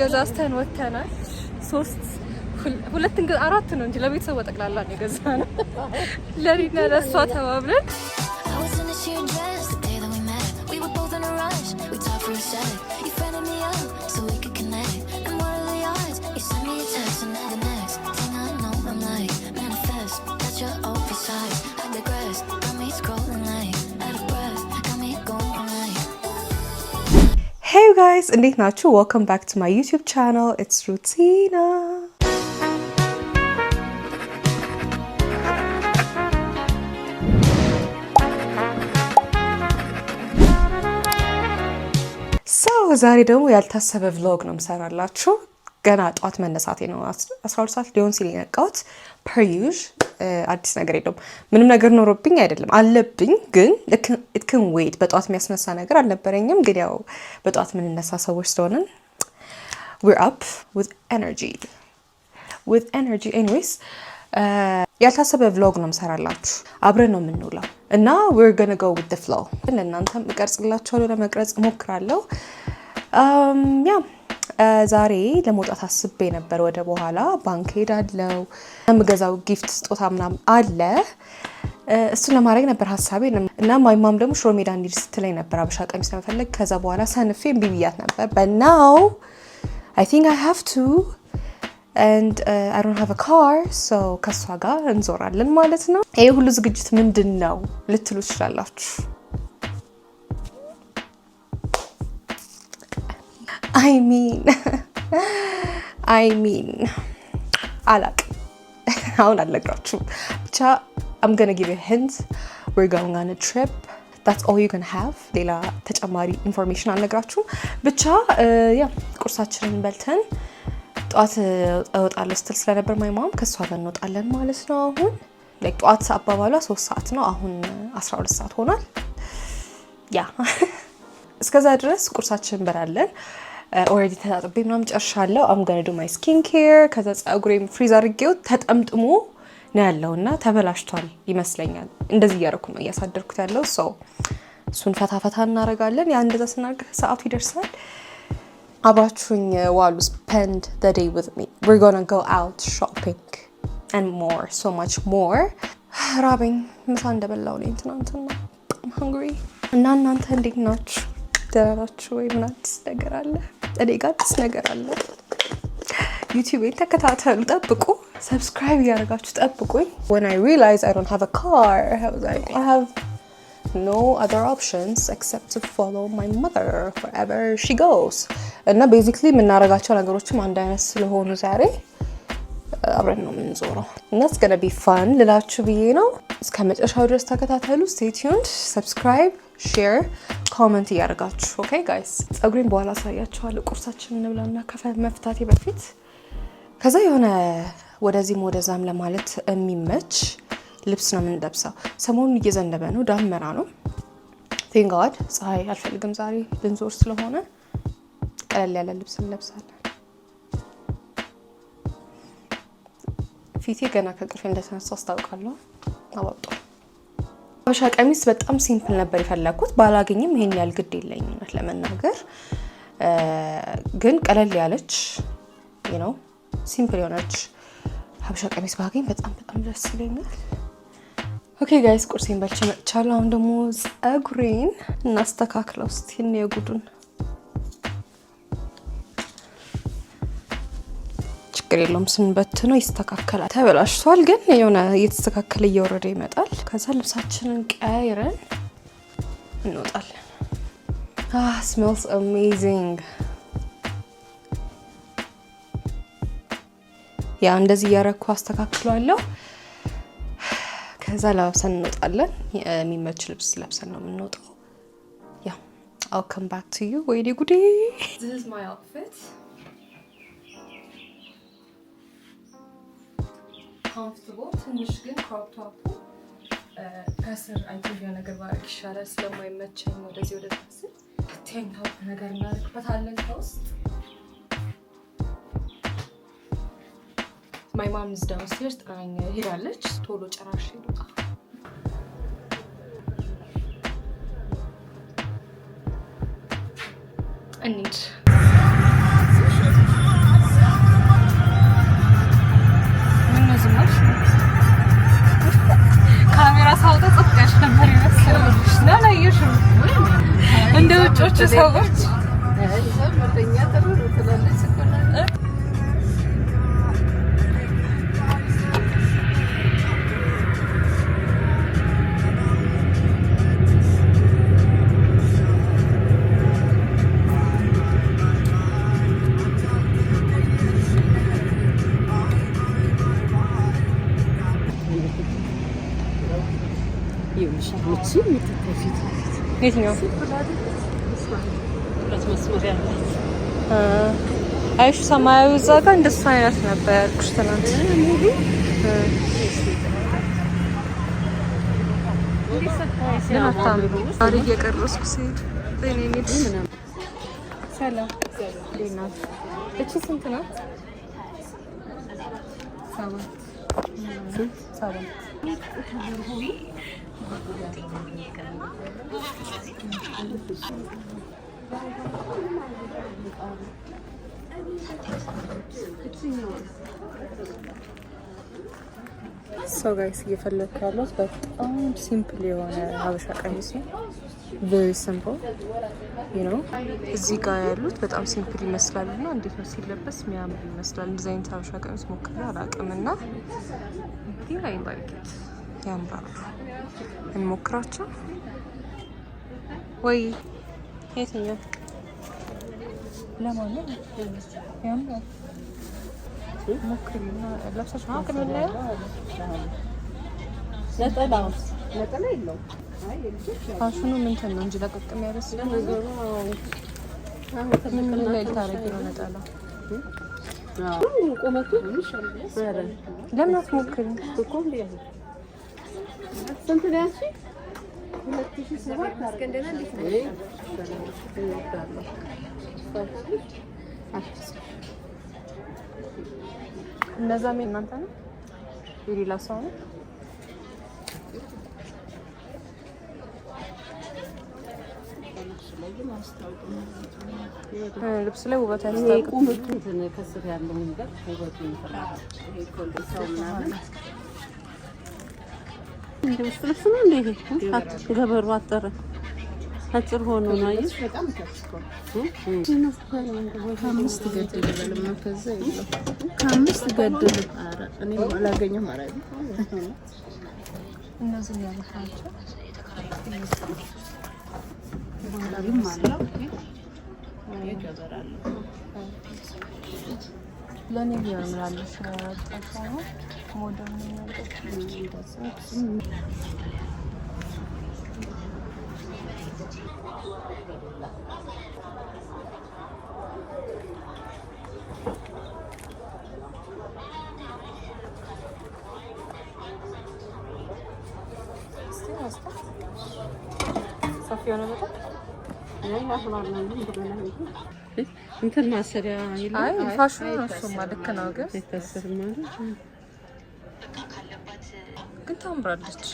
ገዛዝተን ወተናል። ሁለት እንግዲህ አራት ነው እንጂ ለቤተሰብ ጠቅላላ ነው የገዛነው። ለሪና ለሷ ተባብለን Hey you guys, እንዴት ናችሁ? Welcome back to my YouTube channel. It's Rutina. ዛሬ ደግሞ ያልታሰበ vlog ነው የምሰራላችሁ። ገና ጧት መነሳቴ ነው 12 ሰዓት ሊሆን ሲል የነቃሁት። per usual አዲስ ነገር የለውም። ምንም ነገር ኖሮብኝ አይደለም አለብኝ፣ ግን it can wait። በጧት የሚያስነሳ ነገር አልነበረኝም፣ ግን ያው በጧት ምን ነሳ ሰዎች ስለሆነን we're up with energy. Anyways, ያልታሰበ vlog ነው የምሰራላችሁ። አብረን ነው የምንውለው እና we're gonna go with the flow። ለእናንተም እቀርጽላችኋለሁ፣ ለመቅረጽ እሞክራለሁ። ዛሬ ለመውጣት አስቤ ነበር። ወደ በኋላ ባንክ ሄዳለሁ። የምገዛው ጊፍት ስጦታ ምናምን አለ። እሱን ለማድረግ ነበር ሀሳቤ እና ማይማም ደግሞ ሽሮ ሜዳ እንሂድ ስትለኝ ነበር አበሻ ቀሚስ ለመፈለግ። ከዛ በኋላ ሰንፌ እምቢ ብያት ነበር። but now I think I have to and I don't have a car, so ከሷ ጋር እንዞራለን ማለት ነው። ይሄ ሁሉ ዝግጅት ምንድን ነው ልትሉ ትችላላችሁ። I mean አላቅም አሁን አልነግራችሁም። ብቻ I'm gonna give you a hint. We're going on a trip. That's all you can have. ሌላ ተጨማሪ ኢንፎርሜሽን አልነግራችሁም። ብቻ ቁርሳችንን በልተን ጧት እወጣለሁ ስትል ስለነበር ማይማም ከሷ ጋር እንወጣለን ማለት ነው። አሁን ጧት አባባሏ 3 ሰዓት ነው። አሁን 12 ሰዓት ሆኗል። እስከዛ ድረስ ቁርሳችንን እንበላለን። already ተጣጥቤ ምናምን ጨርሻለሁ። I'm gonna do my skincare። ከዛ ፀጉሬም ፍሪዝ አድርጌው ተጠምጥሞ ነው ያለውና ተበላሽቷል ይመስለኛል። እንደዚህ እያደረኩ ነው እያሳደርኩት ያለው። እሱን ፈታ እናደርጋለን። ያ እንደዛ ስናደርግ ሰዓቱ ይደርሳል። አብራችሁኝ ዋሉ። spend the day with me. We're gonna go out shopping and more, so much more. ራበኝ። ምሳ እንደበላው ነኝ ትናንትና። I'm hungry። እና እናንተ እንዴት ናችሁ? ደህና ናችሁ ወይ? ምን አዲስ ነገር አለ? እኔ ጋር አዲስ ነገር አለ። ዩቲዩብን ተከታተሉ፣ ጠብቁ፣ ሰብስክራይብ ያደርጋችሁ ጠብቁኝ። When I realized I don't have a car, I was like, I have no other options except to follow my mother wherever she goes. እና ቤዚክሊ የምናደርጋቸው ነገሮችም አንድ አይነት ስለሆኑ ዛሬ አብረን ነው የምንዞረው እና it's gonna be fun ልላችሁ ብዬ ነው። እስከ መጨረሻው ድረስ ተከታተሉ። stay tuned, subscribe, share, comment እያደረጋችሁ። ኦኬ ጋይስ፣ ፀጉሬን በኋላ አሳያችኋለሁ። ቁርሳችንን እንብላና መፍታቴ በፊት ከዛ የሆነ ወደዚህም ወደዛም ለማለት የሚመች ልብስ ነው የምንለብሰው። ሰሞኑን እየዘነበ ነው፣ ዳመና ነው። thank God ፀሐይ አልፈልግም ዛሬ ልንዞር ስለሆነ ቀለል ያለ ልብስ እንለብሳለን። ፊቴ ገና ከቅርፌ እንደተነሳው አስታውቃለሁ። አወጣው አበሻ ቀሚስ በጣም ሲምፕል ነበር የፈለኩት። ባላገኝም ይሄን ያህል ግድ የለኝም ለመናገር፣ ግን ቀለል ያለች ሲምፕል የሆነች ሀበሻ ቀሚስ ባገኝ በጣም ደስ ይለኛል። ኦኬ ጋይስ፣ ቁርሴን በልቼ መጥቻለሁ። አሁን ደግሞ ፀጉሬን እናስተካክለው እስቲ የጉዱን። ችግር የለውም ስንበትነው ይስተካከላል። ተበላሽቷል ግን የሆነ እየተስተካከለ እየወረደ ይመጣል። ከዛ ልብሳችንን ቀይረን እንወጣለን። smells amazing። እንደዚህ እያረኩ አስተካክላለሁ። ከዛ ለብሰን እንወጣለን። የሚመች ልብስ ለብሰን ነው የምንወጣው። I'll come back to you. ወይኔ ጉዴ! This is my outfit. comfortable ትንሽ ግን crop top ከስር አይቲቪ ነገር ባረክ ይሻላል ስለማይመቸኝ ወደዚህ ወደ ታስ tank top ነገር እናደርግበታለን ከውስጥ። my mom is downstairs ጥራኝ ሄዳለች። ቶሎ ጨራሽ ልውጣ። እንሂድ። ያላችሁ ሰዎች የትኛው አይሹ ሰማያዊ እዛ ጋር እንደሱ አይነት ነበር ያልኩሽ ትናንት። ግን አታምሩ ዛሬ እየቀረስኩ ሲሄድ ሰላም ናት። እቺ ስንት ናት? 7 ሰው ጋይስ እየፈለኩ ያለሁት በጣም ሲምፕል የሆነ ሀበሻ ቀሚስ ነው። very simple you know እዚህ ጋር ያሉት በጣም ሲምፕል ይመስላሉ እና እንዴት ነው ሲለበስ የሚያምር ይመስላል። እንደዚህ አይነት ሀበሻ ቀሚስ ሞክሬ አላውቅም እና ግን አይ ላይክ ኢት ያምራሉ። እንሞክራቸው ወይ የትኛው ለማለት ያምራል? ሞክሪና ለብሳችሁ ሞክሪ። ነጠላ የለውም። ፋሽኑ ምንትን ነው እንጂ ለቀቅም ያለ ስለነገሩ ምን ላይ ታረጊ ነው ነጠላ? ቆመቱ ለምን አትሞክሪ? ስንት ነው ያቺ? 2007 አስከንደና እንዴት ነው? እነዛም እናንተ ነው የሌላ ሰው ነው? ልብስ ላይ ውበት ያስታውቃል። ከስር ያለው ነገር ውበቱ ይፈራል። ይሄ ኮልድ ሰው ምናምን እንደምትልስ ነው እንዴ? ገበሩ አጠረ አጭር ሆኖ ነው አይሽ? በጣም ተስኮ ከአምስት ገደል ይበልማ ከዛ ይለው ከአምስት ገደል። ኧረ እኔ አላገኘም ማለት ነው። እነዚህ ያልካቸው ወላሂም ማለት ይገበራሉ። ለኔ ያምራል። ሻታው ሞደርን ነው እንትን ማሰሪያ ይላል። አይ ፋሽኑ ነው እሱማ ልክ ነው። ግን ተከስር ማለት ግን ታምራለች።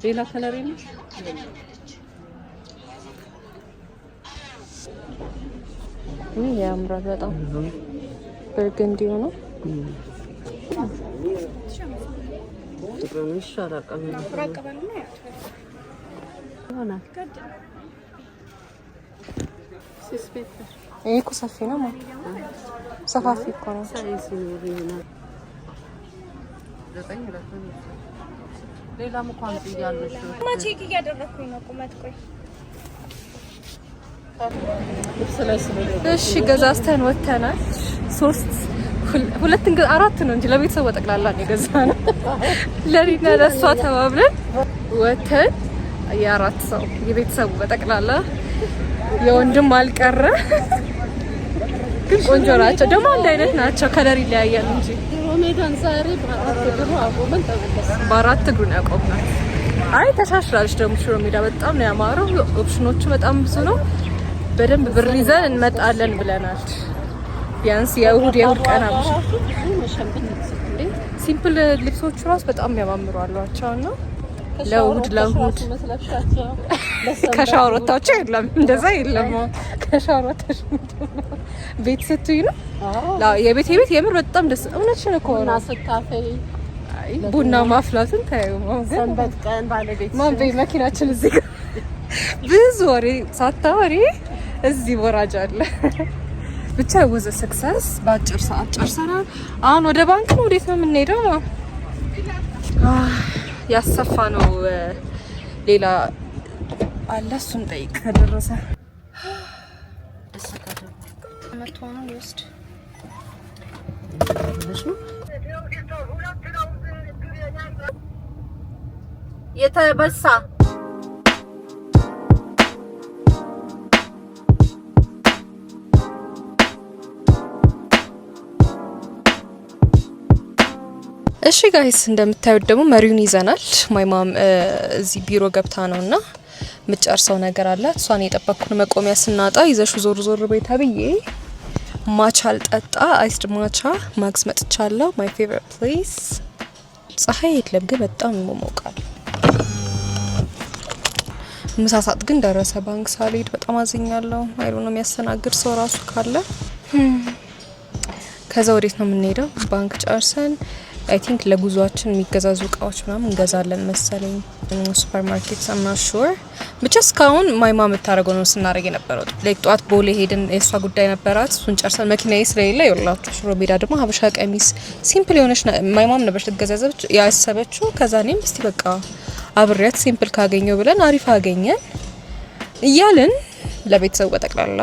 ሌላ ከለር የለም። ያምራል በጣም በርገንዲ ነው። ይሄ እኮ ሰፊ ነው ማለት ሰፋፊ እኮ ነው። ሌላም እኮ አንተ ያለሽ ማቼክ እያደረኩኝ ነው። ቁመት ቆይ እሺ ገዛዝተን ወተናል። 4 ነው እንጂ ለቤተሰቡ ጠቅላላ ነው የገዛነው። ለሪና ለሷ ተባብለን ወተን የ4 ሰው የቤተሰቡ በጠቅላላ የወንድም አልቀረ። ግን ቆንጆ ናቸው ደግሞ አንድ አይነት ናቸው። ከለር ይለያያል እንጂ ሮሜዳን ዛሬ በአራት እግሩ ነው ያቆምናል። አይ ተሻሽላለች ደግሞ ሮሜዳ በጣም ነው ያማረው። ኦፕሽኖቹ በጣም ብዙ ነው። በደንብ ብር ይዘን እንመጣለን ብለናል። ቢያንስ የእሁድ ቀን አብሽ ሲምፕል ልብሶቹ ራሱ በጣም ያማምሩ አሏቸው እና ለእሁድ ከሻወር ወጣችሁ የለም እንደዛ የለም። ከሻወር ወጣችሁ ቤት ስትይ ነው የቤት የምር በጣም ደስ እውነትሽን እኮ ነው። ቡና ማፍላቱን ታዩ ሰንበት ቀን ባለቤት ማን በይ መኪናችን እዚህ ጋር ብዙ ወሬ ሳታወሪ እዚህ ወራጅ አለ። ብቻ ወዘ ሰክሰስ በአጭር ሰዓት ጨርሰናል። አሁን ወደ ባንክ ነው። ወዴት ነው የምንሄደው? ያሰፋ ነው ሌላ አለ፣ እሱን ጠይቅ ከደረሰ መቶ ነው ይወስድ የተበሳ እሺ ጋይስ እንደምታዩት ደግሞ መሪውን ይዘናል። ማይማም እዚህ ቢሮ ገብታ ነውና ምጨርሰው ነገር አላት። እሷን የጠበቅኩን መቆሚያ ስናጣ ይዘሹ ዞር ዞር በይ ተብዬ ማቻ አልጠጣ አይስድ ማቻ ማክስ መጥቻለሁ። ማይ ፌቨሪት ፕሌስ። ፀሐይ የለም ግን በጣም ይሞቃል። ምሳ ሰዓት ግን ደረሰ። ባንክ ሳልሄድ በጣም አዝኛለሁ። አይዶ ነው የሚያስተናግድ ሰው ራሱ ካለ። ከዛ ወዴት ነው የምንሄደው? ባንክ ጨርሰን አይ ቲንክ ለጉዟችን የሚገዛዙ እቃዎች ምናምን እንገዛለን መሰለኝ ሱፐር ማርኬት አም ናት ሹር። ብቻ እስካሁን ማይማ የምታደርገው ነው ስናደርግ የነበረው። ላይክ ጧት ቦሌ ሄድን፣ የእሷ ጉዳይ ነበራት። እሱን ጨርሰን መኪናዬ ስለሌለ ይኸውላችሁ ሽሮ ሜዳ ደግሞ ሀበሻ ቀሚስ ሲምፕል የሆነች ማይማም ነበር ልትገዛዘች ያሰበችው። ከዛ እኔም እስቲ በቃ አብሬያት ሲምፕል ካገኘው ብለን አሪፍ አገኘን እያልን ለቤተሰቡ በጠቅላላ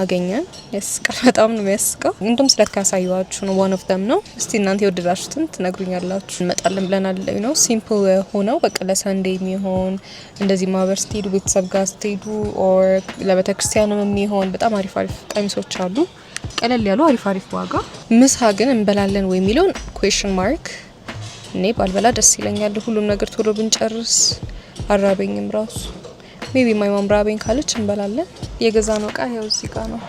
አገኘን። ያስቃል፣ በጣም ነው የሚያስቀው። እንደውም ስለካሳዩዋችሁ ነው ዋን ኦፍ ደም ነው። እስቲ እናንተ የወደዳችሁትን ትነግሩኛላችሁ። እንመጣለን ብለናል ነው ሲምፕል ሆነው በቃ ለሰንዴ የሚሆን እንደዚህ ማህበር ስትሄዱ ቤተሰብ ጋር ስትሄዱ ኦር ለቤተክርስቲያንም የሚሆን በጣም አሪፍ አሪፍ ቀሚሶች አሉ፣ ቀለል ያሉ አሪፍ አሪፍ ዋጋ። ምሳ ግን እንበላለን ወይ የሚለውን ኩዌስችን ማርክ። እኔ ባልበላ ደስ ይለኛል። ሁሉም ነገር ቶሎ ብንጨርስ አራበኝም ራሱ ሜቢ ማይ ማም ራበኝ ካለች እንበላለን። የገዛ ነው እቃ ያው እዚህ ጋር ነው።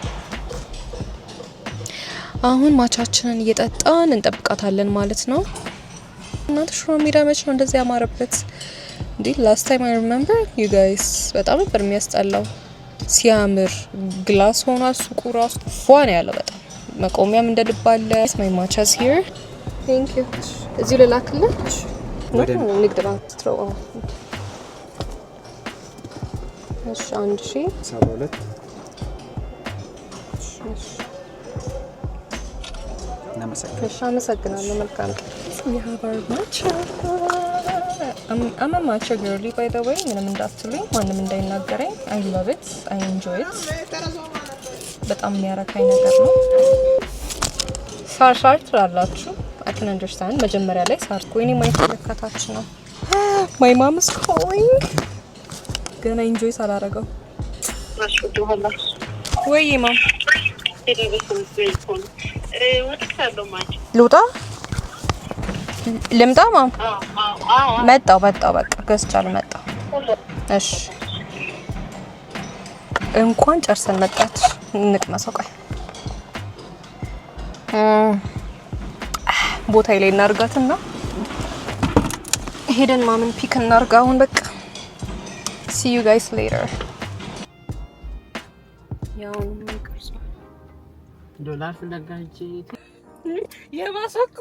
አሁን ማቻችንን እየጠጣን እንጠብቃታለን ማለት ነው። እናንተ ሽሮ ሜዳ መች ነው እንደዚህ ያማረበት እንዴ? ላስት ታይም አይ ሪሜምበር ዩ ጋይስ በጣም ነበር የሚያስጠላው። ሲያምር ግላስ ሆኗል። ሱቁ ራሱ ፏ ነው ያለው በጣም መቆሚያም እንደ ልብ አለ። ማይ ማቻስ ሂር ቴንክ ዩ። እዚሁ ልላክልሽ ንግድ ባንክ ስትሮ እሺ 1072 አመሰግናለሁ። መልካም I'm a matcha girly by the way። ምንም እንዳትሉኝ፣ ማንም እንዳይናገረኝ። I love it, I enjoy it። በጣም የሚያረካኝ ነገር ነው። ሳር ትላላችሁ። I can understand። መጀመሪያ ላይ ሳር ኮይኔ ማየት ተከታች ነው። My mom is calling። ገና ኢንጆይ ሳላረገው ወይ ማም ልውጣ ልምጣ ማም መጣው በቃ ገዝቻለሁ መጣው። እሺ እንኳን ጨርሰን መጣች። እንቅመሰው ቆይ ቦታ ላይ እናርጋትና ሄደን ማምን ፒክ እናርጋ አሁን በቃ see you guys later። ያው ዶላር ፍለጋንቺ የባሰኩ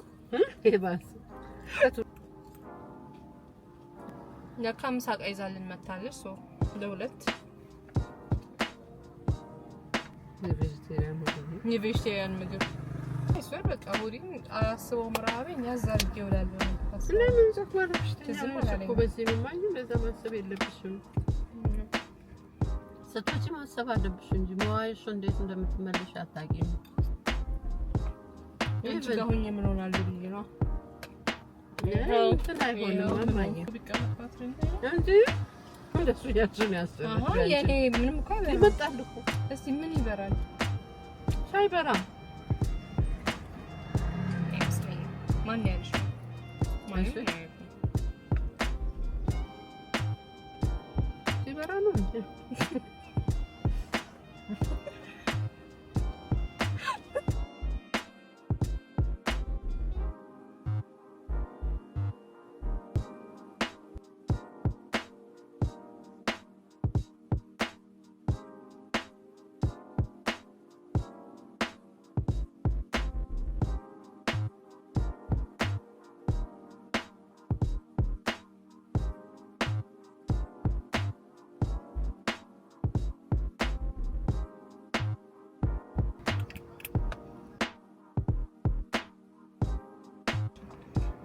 ለካምሳ ቀይዛልን መታለች ሶ ለሁለት የቬጅቴሪያን ምግብ እሱር በቃ ሁሪን አስበው ምራበኝ ያዛል ይውላል ነው ስለምን ዘፈረሽ ተዘመረኩ በዚህ ማኝ ለዛ ማሰብ የለብሽም። ሰጥቶች ማሰብ አለብሽ እንጂ መዋይሽ እንዴት እንደምትመለሽ አታውቂም። እንጂ ጋሁን ምን ሆናል ብዬ ነው ተናይሆነ ማኝ ቢቀመጣት እንጂ እንደሱ ያችን ያሰበ የኔ ምንም እኮ ይመጣል እኮ እስቲ ምን ይበራል ሳይበራ ማን ያልሽ ማን ሲበራ ነው እንጂ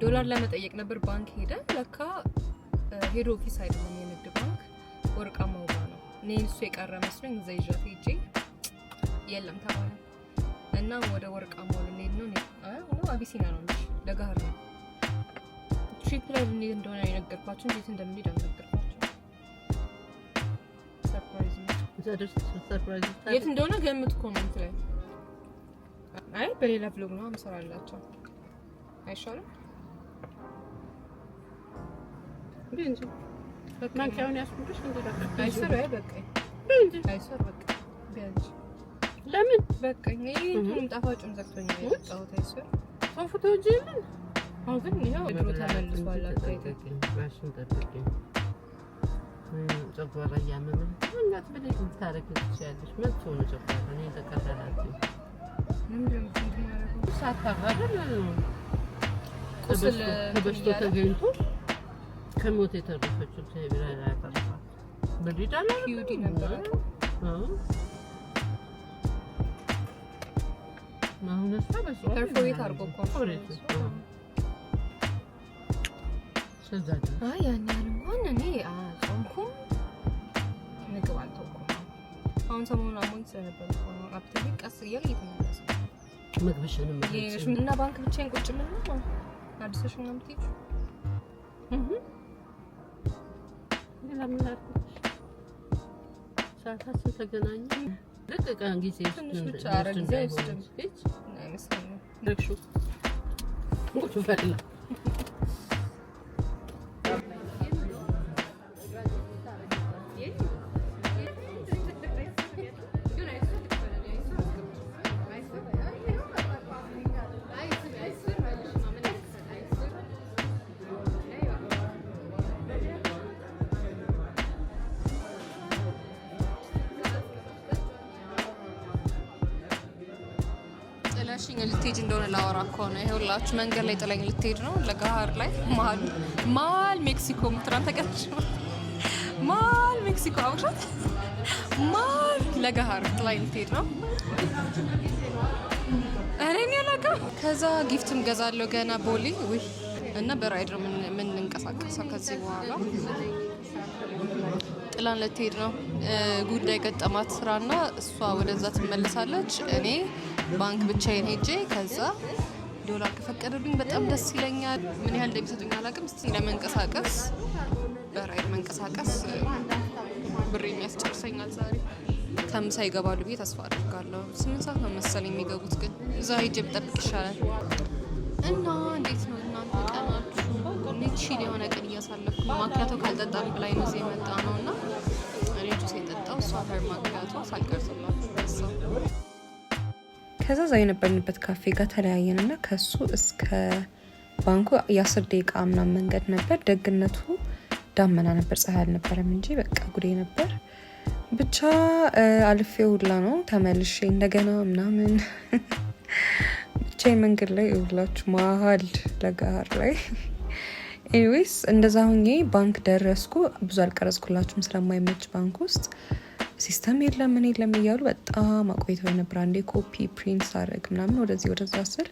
ዶላር ለመጠየቅ ነበር ባንክ ሄደ። ለካ ሄድ ኦፊስ አይደለም የንግድ ባንክ ወርቃማው ጋር ነው። እኔ እሱ የቀረ መስሎኝ እዛ ይዣት ሄጄ የለም ተባለ እና ወደ ወርቃማው ልንሄድ ነው። አቢሲና ነው እንጂ ለጋር ነው ትሪፕ ላይ ልንሄድ እንደሆነ የነገርኳቸው እንዴት እንደምንሄድ አልነገርኳቸው። ሰርፕራይዝ የት እንደሆነ ገምት ኮሜንት ላይ። አይ በሌላ ቭሎግ ነው አምሰራላችሁ አይሻልም? እንዴ ማንኪያውን ያስኩልሽ እንዴ አይሰራ በቃ አይሰራ በቃ ቢያንስ ለምን በቃ ይሄን ጣፋጩን ዘግቶኛል የወጣሁት አይሰራ ፎቶ ጀምን አሁን ግን ይሄው ድሮ ተመልሷል። አታይተኝ ራስን ጠብቂ ጨጓራ ያመመኝ እናት ብለሽ ልታረግ ትችያለሽ። መጥቶ ነው ጨጓራ እኔ ተቀራራለሁ ምንም ምንም ሳታጋደል ቁስል ተበስቶ ተገኝቶ ከሞት የተረፈችው ተብራ ያጣፋ በዲዳላ ዩዲ ነበር ማሁንስ ታበስ ፐርፎሬት አርጎ ኮርፖሬት ስለዚህ ያን እንኳን እኔ ጾምኩም ምግብ አልተውኩም። አሁን ሰሞኑን አሞኝ ስለነበር ነው አፕቴክ ቀስ እያለ እየተመለሰ ምግብሽንም እና ባንክ ብቻዬን ቁጭ ምን ነው አዲስሽ ነው የምትይው ለምን አልኩሽ ሳታስ ተገናኘ ለቀቀን ጊዜ ብቻ አረግዜ ስድምት አይመስልም ድርሹ ቁጭ ፈላ ልትሄድ እንደሆነ ላወራ እኮ ነው። ይኸውላችሁ መንገድ ላይ ጥለኝ ልትሄድ ነው። ለጋር ላይ ማል ሜክሲኮ ምትራን ተቀርሽ ማል ሜክሲኮ አውራት ማል ለጋር ጥለኝ ልትሄድ ነው። እኔ ያላቀው ከዛ ጊፍትም ገዛለሁ ገና ቦሊ ወይ እና በራይድ ነው ምን እንቀሳቀሰው ከዚህ በኋላ ጥላን ልትሄድ ነው። ጉዳይ ገጠማት ስራና እሷ ወደዛ ትመለሳለች። እኔ ባንክ ብቻዬን ሄጄ ከዛ ዶላር ከፈቀደልኝ በጣም ደስ ይለኛል። ምን ያህል እንደሚሰጡኝ አላውቅም። እስቲ ለመንቀሳቀስ በራይድ መንቀሳቀስ ብር የሚያስጨርሰኛል። ዛሬ ከምሳ ይገባሉ ብዬ ተስፋ አድርጋለሁ። 8 ሰዓት ነው መሰለኝ የሚገቡት፣ ግን እዛ ሄጄ ብጠብቅ ይሻላል። እና እንዴት ነው እናንተ ቀናችሁ? ቺል የሆነ ቀን እያሳለፍኩ ነው። ማኪያቶ ካልጠጣም ብላኝ ነው እዚህ የመጣ ነው እና እኔ ጁስ የጠጣው እሷ ፈር ማኪያቶ ሳልቀርጽላችሁ ደሳው። ከዛ ዛ የነበርንበት ካፌ ጋር ተለያየንና ከሱ እስከ ባንኩ የ10 ደቂቃ ምናምን መንገድ ነበር። ደግነቱ ዳመና ነበር፣ ፀሐይ አልነበረም እንጂ በቃ ጉዴ ነበር። ብቻ አልፌ ሁላ ነው ተመልሼ እንደገና ምናምን ብቻ መንገድ ላይ ይውላችሁ መሀል ለጋር ላይ ኤኒዌይስ እንደዛ ሆኜ ባንክ ደረስኩ። ብዙ አልቀረጽኩላችሁም ስለማይመች ባንክ ውስጥ ሲስተም የለም ምን የለም እያሉ በጣም አቆይተው ነበር። አንዴ ኮፒ ፕሪንት ሳደርግ ምናምን ወደዛ ስል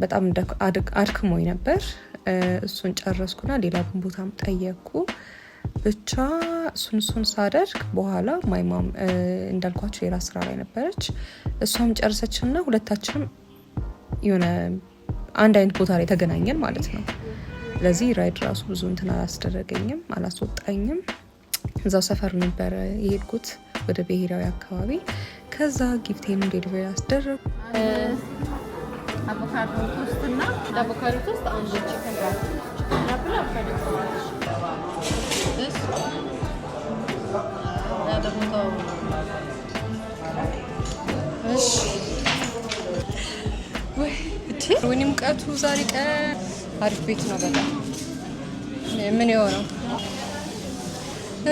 በጣም አድክሞኝ ነበር። እሱን ጨረስኩና ሌላ ቦታም ጠየቅኩ። ብቻ እሱን ሳደርግ በኋላ ማይማም እንዳልኳችሁ የራስ ስራ ላይ ነበረች። እሷም ጨርሰችና ሁለታችንም የሆነ አንድ አይነት ቦታ ላይ ተገናኘን ማለት ነው። ለዚህ ራይድ ራሱ ብዙ እንትን አላስደረገኝም፣ አላስወጣኝም። እዛው ሰፈር ነበር የሄድኩት ወደ ብሔራዊ አካባቢ። ከዛ ጊፍቴን ዴሊቨሪ አስደረጉ። አቮካዶ ቶስትና አቮካዶ ቶስት አንድ ቺከን አፕል አቮካዶ ወይኔ ሙቀቱ ዛሬ ቀን አሪፍ ቤት ነው በጣም ምን የሆነው።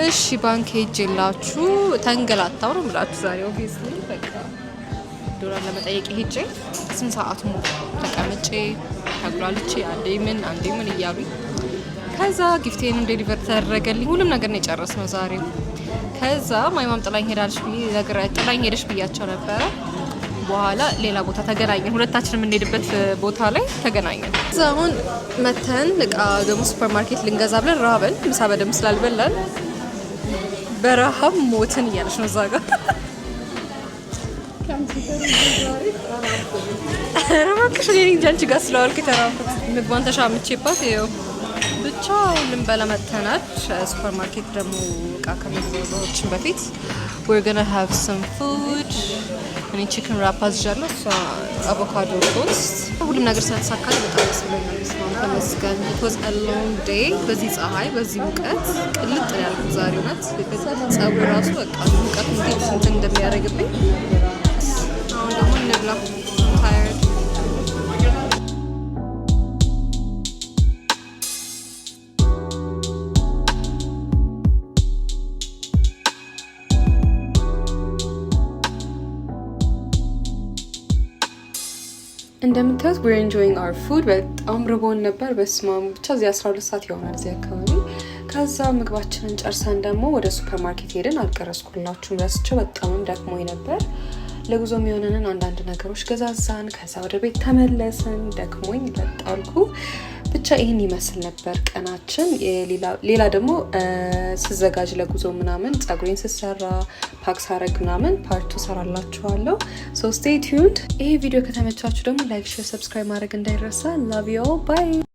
እሺ ባንክ ሄጄላችሁ ተንገላታው ነው ብላችሁ ዛሬ ኦብቪስሊ በቃ ዶላር ለመጠየቅ ሄጄ 8 ሰዓት ሙሉ ተቀምጬ ተጉላልቼ አንዴ ምን እያሉኝ ከዛ ጊፍቴን ዴሊቨር ተደረገልኝ። ሁሉም ነገር ነው የጨረስነው ዛሬ። ከዛ ማይማም ጥላኝ ሄደሽ ብያቸው ነበረ። በኋላ ሌላ ቦታ ተገናኘን። ሁለታችንም የምንሄድበት ቦታ ላይ ተገናኘን። እዛ አሁን መተን እቃ ደግሞ ሱፐር ማርኬት ልንገዛ ብለን ራበን። ምሳ በደንብ ስላልበላን በረሃብ ሞትን እያለች ነው እዛ ጋር። ረማክሽ እኔ እንጃ አንቺ ጋር ስለዋልክ የተራብኩት ምግቧን ተሻምቼባት ይኸው ብቻ ልንበላ መተናል። ሱፐር ማርኬት ደግሞ እቃ ከመግዛታችን በፊት we're gonna have some food። እኔ ቺክን ራፕ አዝዣለሁ፣ እሷ አቮካዶ ቶስት። ሁሉም ነገር ስለተሳካል በጣም ደስ ብሎኛል። ስማም ተመስገን። it was a long day። በዚህ ፀሐይ በዚህ ሙቀት ቅልጥ ያልኩት ዛሬ እውነት ፀጉር ራሱ በቃ ሙቀት እንዴት እንደሚያደርግብኝ። አሁን ደግሞ እንብላ። tired እንደምታዩት we're enjoying our food። በጣም ርቦን ነበር። በስማም ብቻ እዚህ 12 ሰዓት ይሆናል እዚህ አካባቢ። ከዛ ምግባችንን ጨርሰን ደግሞ ወደ ሱፐር ማርኬት ሄደን አልቀረስኩላችሁም ረስቼው በጣምም ደክሞኝ ነበር። ለጉዞ የሚሆነንን አንዳንድ ነገሮች ገዛዛን። ከዛ ወደ ቤት ተመለስን። ደክሞኝ ለጣልኩ። ብቻ ይህን ይመስል ነበር ቀናችን። ሌላ ደግሞ ስዘጋጅ ለጉዞ ምናምን ጸጉሬን ስሰራ ፓክ ሳረግ ምናምን ፓርቱ ሰራላችኋለሁ። ሶ ስቴይ ቲዩንድ። ይሄ ቪዲዮ ከተመቻችሁ ደግሞ ላይክ፣ ሼር፣ ሰብስክራይብ ማድረግ እንዳይረሳ። ላቭ ዩ ኦል ባይ